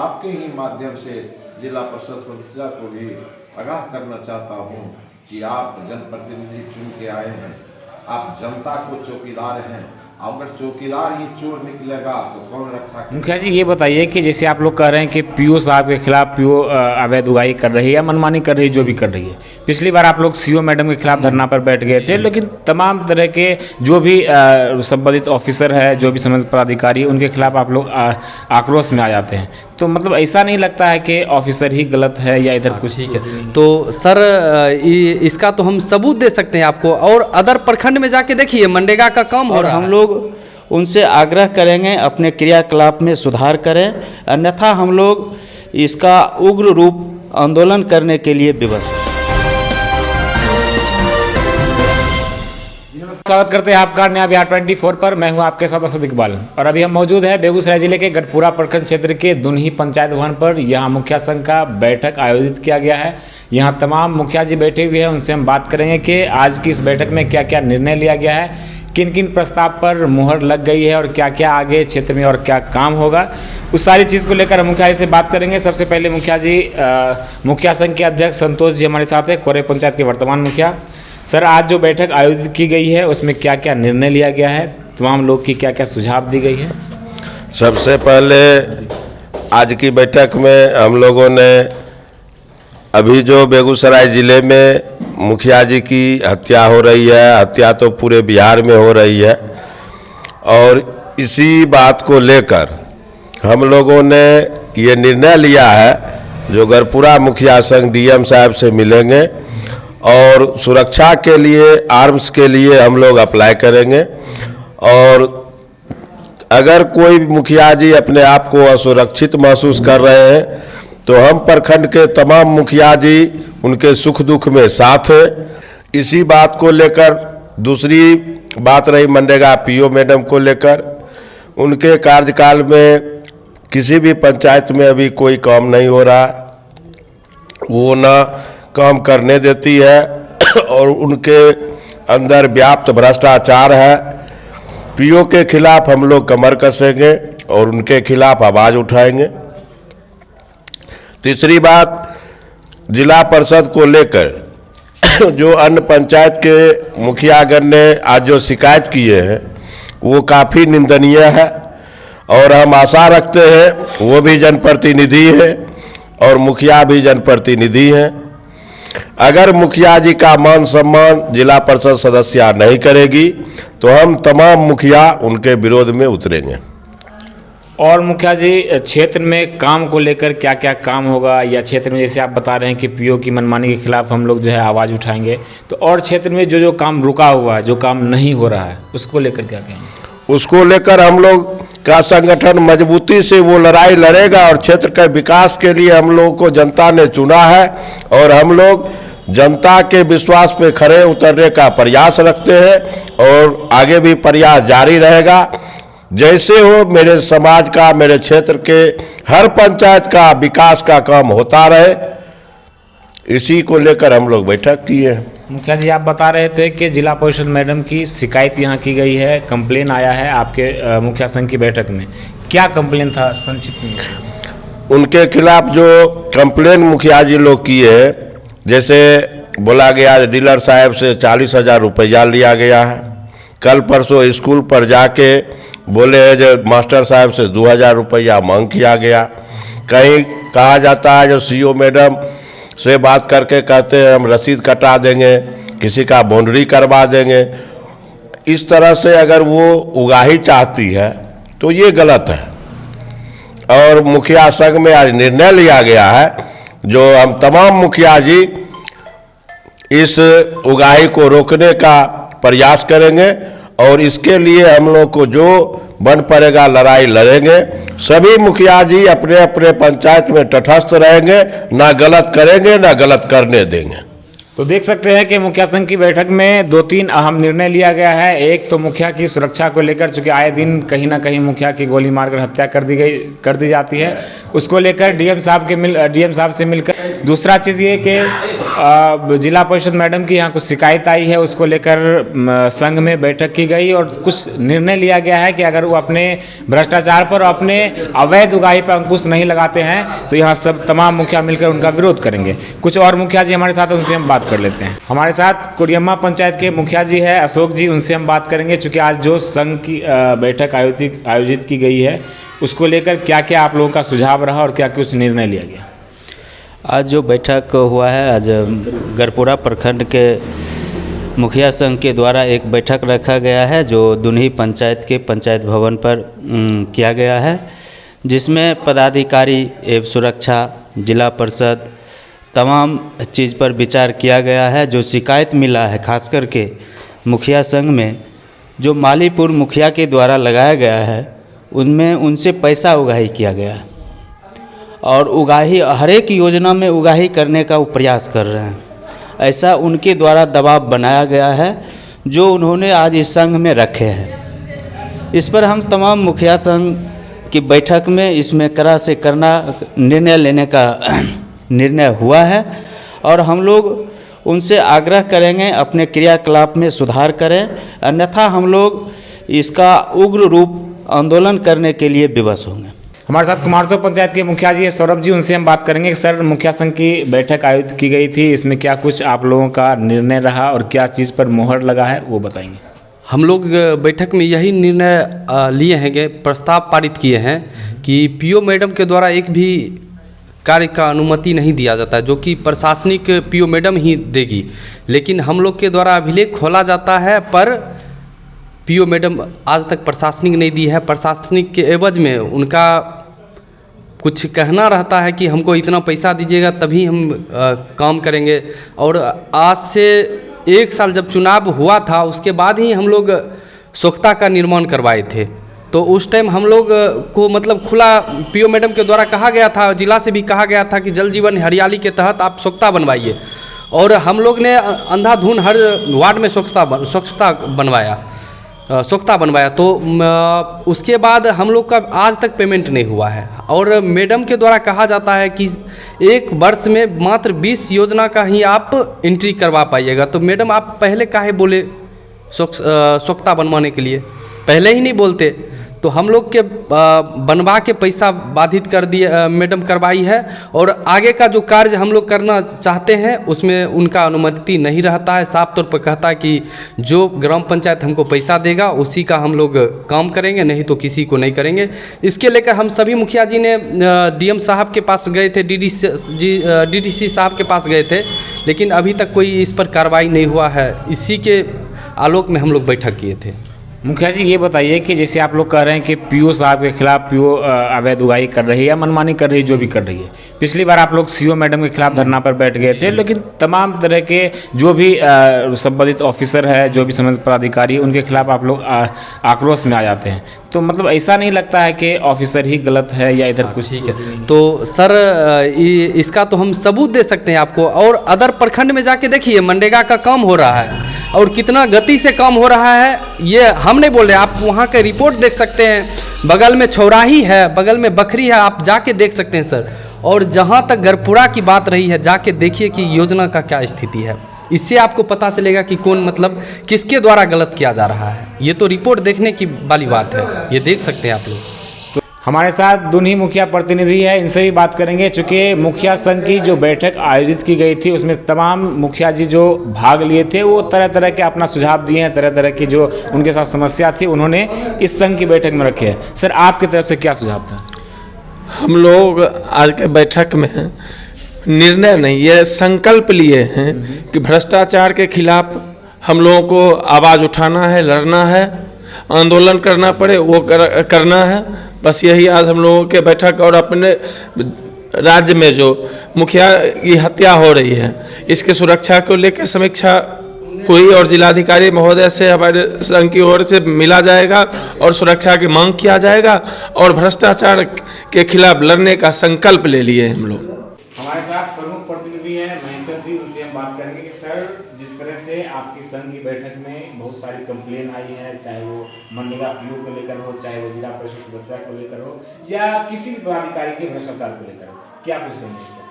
आपके ही माध्यम से जिला परिषद सदस्य को भी आगाह करना चाहता हूँ कि आप जनप्रतिनिधि चुन के आए हैं, आप जनता को चौकीदार हैं। अगर चौकीदार ही चोर निकलेगा तो कौन रक्षा। मुखिया जी ये बताइए कि जैसे आप लोग कह रहे हैं कि पीओ साहब के खिलाफ पीओ अवैध उगाही कर रही है, मनमानी कर रही है, जो भी कर रही है। पिछली बार आप लोग सीओ मैडम के खिलाफ धरना पर बैठ गए थे, लेकिन तमाम तरह के जो भी संबंधित ऑफिसर है, जो भी संबंधित पदाधिकारी, उनके खिलाफ आप लोग आक्रोश में आ जाते हैं। तो मतलब ऐसा नहीं लगता है कि ऑफिसर ही गलत है या इधर कुछ। ठीक है, तो सर इसका तो हम सबूत दे सकते हैं आपको, और अदर प्रखंड में जाके देखिए मनरेगा का काम हो रहा है। हम लोग उनसे आग्रह करेंगे अपने क्रियाकलाप में सुधार करें, अन्यथा हम लोग इसका उग्र रूप आंदोलन करने के लिए विवश हैं। स्वागत करते हैं आपका नया बिहार 24 पर। मैं हूं आपके साथ असद इकबाल, और अभी हम मौजूद हैं बेगूसराय जिले के गढ़पुरा प्रखंड क्षेत्र के दुनही पंचायत भवन पर। यहां मुखिया संघ का बैठक आयोजित किया गया है। यहां तमाम मुखिया जी बैठे हुए हैं, उनसे हम बात करेंगे कि आज की इस बैठक में क्या क्या निर्णय लिया गया है, किन किन प्रस्ताव पर मुहर लग गई है, और क्या क्या आगे क्षेत्र में और क्या काम होगा। उस सारी चीज़ को लेकर हम मुखिया जी से बात करेंगे। सबसे पहले मुखिया जी, मुखिया संघ के अध्यक्ष संतोष जी हमारे साथ हैं, कोरे पंचायत के वर्तमान मुखिया। सर, आज जो बैठक आयोजित की गई है उसमें क्या क्या निर्णय लिया गया है, तमाम लोग की क्या क्या सुझाव दी गई है? सबसे पहले आज की बैठक में हम लोगों ने अभी जो बेगूसराय ज़िले में मुखिया जी की हत्या हो रही है, हत्या तो पूरे बिहार में हो रही है, और इसी बात को लेकर हम लोगों ने ये निर्णय लिया है, जो गढ़पुरा मुखिया संघ डीएम साहब से मिलेंगे और सुरक्षा के लिए, आर्म्स के लिए हम लोग अप्लाई करेंगे। और अगर कोई मुखिया जी अपने आप को असुरक्षित महसूस कर रहे हैं तो हम प्रखंड के तमाम मुखिया जी उनके सुख दुख में साथ हैं। इसी बात को लेकर दूसरी बात रही मनरेगा पीओ मैडम को लेकर। उनके कार्यकाल में किसी भी पंचायत में अभी कोई काम नहीं हो रहा, वो ना काम करने देती है और उनके अंदर व्याप्त भ्रष्टाचार है। पीओ के खिलाफ हम लोग कमर कसेंगे और उनके खिलाफ आवाज़ उठाएंगे। तीसरी बात, जिला परिषद को लेकर जो अन्य पंचायत के मुखियागण ने आज जो शिकायत किए हैं वो काफ़ी निंदनीय है, और हम आशा रखते हैं वो भी जनप्रतिनिधि हैं और मुखिया भी जनप्रतिनिधि हैं। अगर मुखिया जी का मान सम्मान जिला परिषद सदस्य नहीं करेगी तो हम तमाम मुखिया उनके विरोध में उतरेंगे। और मुखिया जी, क्षेत्र में काम को लेकर क्या क्या काम होगा, या क्षेत्र में जैसे आप बता रहे हैं कि पीओ की मनमानी के खिलाफ हम लोग जो है आवाज़ उठाएंगे, तो और क्षेत्र में जो जो काम रुका हुआ है, जो काम नहीं हो रहा है, उसको लेकर क्या कहेंगे? उसको लेकर हम लोग का संगठन मजबूती से वो लड़ाई लड़ेगा, और क्षेत्र के विकास के लिए हम लोगों को जनता ने चुना है और हम लोग जनता के विश्वास पे खरे उतरने का प्रयास रखते हैं, और आगे भी प्रयास जारी रहेगा। जैसे हो मेरे समाज का, मेरे क्षेत्र के हर पंचायत का विकास का काम होता रहे, इसी को लेकर हम लोग बैठक किए हैं। मुखिया जी, आप बता रहे थे कि जिला परिषद मैडम की शिकायत यहाँ की गई है, कंप्लेन आया है आपके मुखिया संघ की बैठक में। क्या कंप्लेन था, संक्षिप्त में? उनके खिलाफ जो कंप्लेन मुखिया जी लोग किए हैं, जैसे बोला गया डीलर साहब से 40,000 रुपया लिया गया है। कल परसों स्कूल पर जाके बोले हैं जो मास्टर साहब से 2,000 रुपया मांग किया गया। कहीं कहा जाता है जो सीओ मैडम से बात करके कहते हैं हम रसीद कटा देंगे, किसी का बाउंड्री करवा देंगे। इस तरह से अगर वो उगाही चाहती है तो ये गलत है, और मुखिया संघ में आज निर्णय लिया गया है जो हम तमाम मुखिया जी इस उगाही को रोकने का प्रयास करेंगे, और इसके लिए हम लोग को जो बन पड़ेगा लड़ाई लड़ेंगे। सभी मुखिया जी अपने अपने पंचायत में तटस्थ रहेंगे, ना गलत करेंगे ना गलत करने देंगे। तो देख सकते हैं कि मुखिया संघ की बैठक में 2-3 अहम निर्णय लिया गया है। एक तो मुखिया की सुरक्षा को लेकर, चूंकि आए दिन कहीं ना कहीं मुखिया की गोली मारकर हत्या कर दी जाती है, उसको लेकर डीएम साहब से मिलकर। दूसरा चीज़ ये कि जिला परिषद मैडम की यहाँ कुछ शिकायत आई है, उसको लेकर संघ में बैठक की गई और कुछ निर्णय लिया गया है कि अगर वो अपने भ्रष्टाचार पर, अपने अवैध उगाही पर अंकुश नहीं लगाते हैं तो यहाँ सब तमाम मुखिया मिलकर उनका विरोध करेंगे। कुछ और मुखिया जी हमारे साथ हैं, उनसे हम बात कर लेते हैं। हमारे साथ कुड़ियम्मा पंचायत के मुखिया जी है अशोक जी, उनसे हम बात करेंगे। चूँकि आज जो संघ की बैठक आयोजित की गई है उसको लेकर क्या क्या आप लोगों का सुझाव रहा और क्या कुछ निर्णय लिया गया? आज जो बैठक हुआ है, आज गढ़पुरा प्रखंड के मुखिया संघ के द्वारा एक बैठक रखा गया है जो दुन्ही पंचायत के पंचायत भवन पर किया गया है, जिसमें पदाधिकारी एवं सुरक्षा, जिला परिषद, तमाम चीज़ पर विचार किया गया है। जो शिकायत मिला है खास करके मुखिया संघ में, जो मालीपुर मुखिया के द्वारा लगाया गया है, उनमें उनसे पैसा उगाही किया गया है और उगाही हर एक योजना में उगाही करने का वो प्रयास कर रहे हैं। ऐसा उनके द्वारा दबाव बनाया गया है जो उन्होंने आज इस संघ में रखे हैं। इस पर हम तमाम मुखिया संघ की बैठक में इसमें कड़ा से करना निर्णय लेने का निर्णय हुआ है और हम लोग उनसे आग्रह करेंगे अपने क्रियाकलाप में सुधार करें, अन्यथा हम लोग इसका उग्र रूप आंदोलन करने के लिए विवश होंगे। हमारे साथ कुमारसो पंचायत के मुखिया जी है सौरभ जी, उनसे हम बात करेंगे। सर, मुखिया संघ की बैठक आयोजित की गई थी, इसमें क्या कुछ आप लोगों का निर्णय रहा और क्या चीज़ पर मोहर लगा है वो बताएंगे। हम लोग बैठक में यही निर्णय लिए हैं कि प्रस्ताव पारित किए हैं कि पीओ मैडम के द्वारा एक भी कार्य का अनुमति नहीं दिया जाता है, जो कि प्रशासनिक पीओ मैडम ही देगी। लेकिन हम लोग के द्वारा अभिलेख खोला जाता है पर पीओ मैडम आज तक प्रशासनिक नहीं दी है। प्रशासनिक के एवज में उनका कुछ कहना रहता है कि हमको इतना पैसा दीजिएगा तभी हम काम करेंगे। और आज से 1 साल जब चुनाव हुआ था उसके बाद ही हम लोग स्वच्छता का निर्माण करवाए थे, तो उस टाइम हम लोग को मतलब खुला पीओ मैडम के द्वारा कहा गया था, जिला से भी कहा गया था कि जल जीवन हरियाली के तहत आप स्वच्छता बनवाइए, और हम लोग ने अंधाधुन हर वार्ड में स्वच्छता बनवाया। तो उसके बाद हम लोग का आज तक पेमेंट नहीं हुआ है। और मैडम के द्वारा कहा जाता है कि 1 वर्ष में मात्र 20 योजना का ही आप एंट्री करवा पाइएगा। तो मैडम आप पहले काहे बोले स्वच्छता बनवाने के लिए, पहले ही नहीं बोलते। तो हम लोग के बनवा के पैसा बाधित कर दिए, मैडम करवाई है। और आगे का जो कार्य हम लोग करना चाहते हैं उसमें उनका अनुमति नहीं रहता है। साफ तौर पर कहता है कि जो ग्राम पंचायत हमको पैसा देगा उसी का हम लोग काम करेंगे, नहीं तो किसी को नहीं करेंगे। इसके लेकर हम सभी मुखिया जी ने डीएम साहब के पास गए थे, डीडीसी साहब के पास गए थे, लेकिन अभी तक कोई इस पर कार्रवाई नहीं हुआ है। इसी के आलोक में हम लोग बैठक किए थे। मुखिया जी, ये बताइए कि जैसे आप लोग कह रहे हैं कि पीओ साहब के खिलाफ पीओ अवैध उगाही कर रही है या मनमानी कर रही है, जो भी कर रही है। पिछली बार आप लोग सीओ मैडम के खिलाफ धरना पर बैठ गए थे, लेकिन तमाम तरह के जो भी संबंधित ऑफिसर है, जो भी संबंधित पदाधिकारी है, उनके खिलाफ आप लोग आक्रोश में आ जाते हैं। तो मतलब ऐसा नहीं लगता है कि ऑफिसर ही गलत है या इधर कुछ? ठीक है, तो सर इसका तो हम सबूत दे सकते हैं आपको। और अदर प्रखंड में जाके देखिए मनरेगा का काम हो रहा है और कितना गति से काम हो रहा है, ये हम नहीं बोल रहे, आप वहाँ के रिपोर्ट देख सकते हैं। बगल में छौराही है, बगल में बखरी है, आप जाके देख सकते हैं सर। और जहाँ तक गढ़पुरा की बात रही है, जाके देखिए कि योजना का क्या स्थिति है। इससे आपको पता चलेगा कि कौन मतलब किसके द्वारा गलत किया जा रहा है। ये तो रिपोर्ट देखने की वाली बात है, ये देख सकते हैं आप लोग। तो हमारे साथ दुन्ही मुखिया प्रतिनिधि है, इनसे भी बात करेंगे। चूँकि मुखिया संघ की जो बैठक आयोजित की गई थी उसमें तमाम मुखिया जी जो भाग लिए थे वो तरह तरह के अपना सुझाव दिए हैं, तरह तरह की जो उनके साथ समस्या थी उन्होंने इस संघ की बैठक में रखे हैं। सर, आपकी तरफ से क्या सुझाव था? हम लोग आज के बैठक में निर्णय नहीं, ये संकल्प लिए हैं कि भ्रष्टाचार के खिलाफ हम लोगों को आवाज़ उठाना है, लड़ना है, आंदोलन करना पड़े वो करना है। बस यही आज हम लोगों के बैठक। और अपने राज्य में जो मुखिया की हत्या हो रही है इसके सुरक्षा को लेकर समीक्षा हुई और जिलाधिकारी महोदय से हमारे संघ की ओर से मिला जाएगा और सुरक्षा की मांग किया जाएगा और भ्रष्टाचार के खिलाफ लड़ने का संकल्प ले लिए हम लोग। हमारे साथ प्रमुख प्रतिनिधि हैं महेश्वर जी, उनसे हम बात करेंगे कि सर, जिस तरह से आपकी संघ की बैठक में बहुत सारी कंप्लेन आई है, चाहे वो मनरेगा पीओ को लेकर हो, चाहे वो जिला परिषद सदस्य को लेकर हो, या किसी भी पदाधिकारी के भ्रष्टाचार को लेकर हो, क्या कुछ कहेंगे इस पर?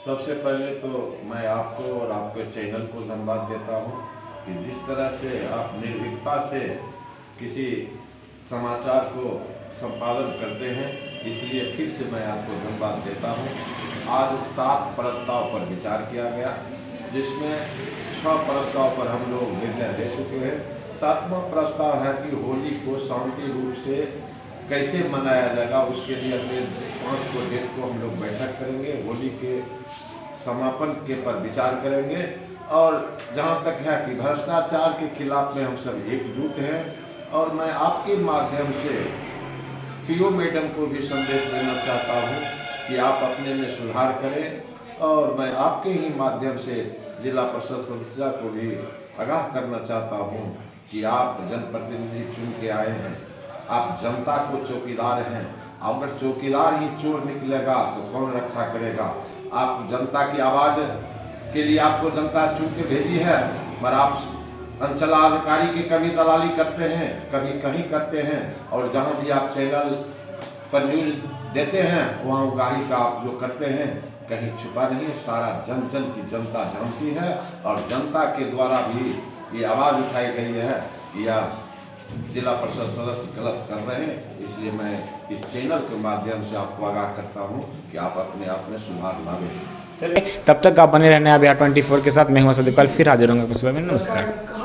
सबसे पहले तो मैं आपको और आपके चैनल को धन्यवाद देता हूँ कि जिस तरह से आप निर्भीकता से किसी समाचार को संपादन करते हैं, इसलिए फिर से मैं आपको धन्यवाद देता हूँ। आज 7 प्रस्ताव पर विचार किया गया, जिसमें 6 प्रस्ताव पर हम लोग निर्णय ले चुके हैं। 7वां प्रस्ताव है कि होली को शांति रूप से कैसे मनाया जाएगा, उसके लिए अपने 5 को डेट को हम लोग बैठक करेंगे, होली के समापन के पर विचार करेंगे। और जहां तक है कि भ्रष्टाचार के खिलाफ में हम सब एकजुट हैं, और मैं आपके माध्यम से पीओ मैडम को भी संदेश देना चाहता हूं कि आप अपने में सुधार करें, और मैं आपके ही माध्यम से जिला परिषद सदस्य को भी आगाह करना चाहता हूं कि आप जनप्रतिनिधि चुन के आए हैं, आप जनता को चौकीदार हैं। अगर चौकीदार ही चोर निकलेगा तो कौन रक्षा करेगा। आप जनता की आवाज़ के लिए आपको जनता चुन के भेजी है, पर आप अंचलाधिकारी की कभी दलाली करते हैं, कभी कहीं करते हैं, और जहां भी आप चैनल पर न्यूज़ देते हैं वहां उगाही का आप जो करते हैं कहीं छुपा नहीं है। सारा जन जन की जनता जानती है, और जनता के द्वारा भी ये आवाज़ उठाई गई है कि यह जिला परिषद सदस्य गलत कर रहे हैं। इसलिए मैं इस चैनल के माध्यम से आपको आगाह करता हूं कि आप अपने आप में सुधार लावें। तब तक आप बने रहने बिहार 24 के साथ। मैं हूं असद इकबाल, फिर हाजिर होंगे कुछ समय में। नमस्कार।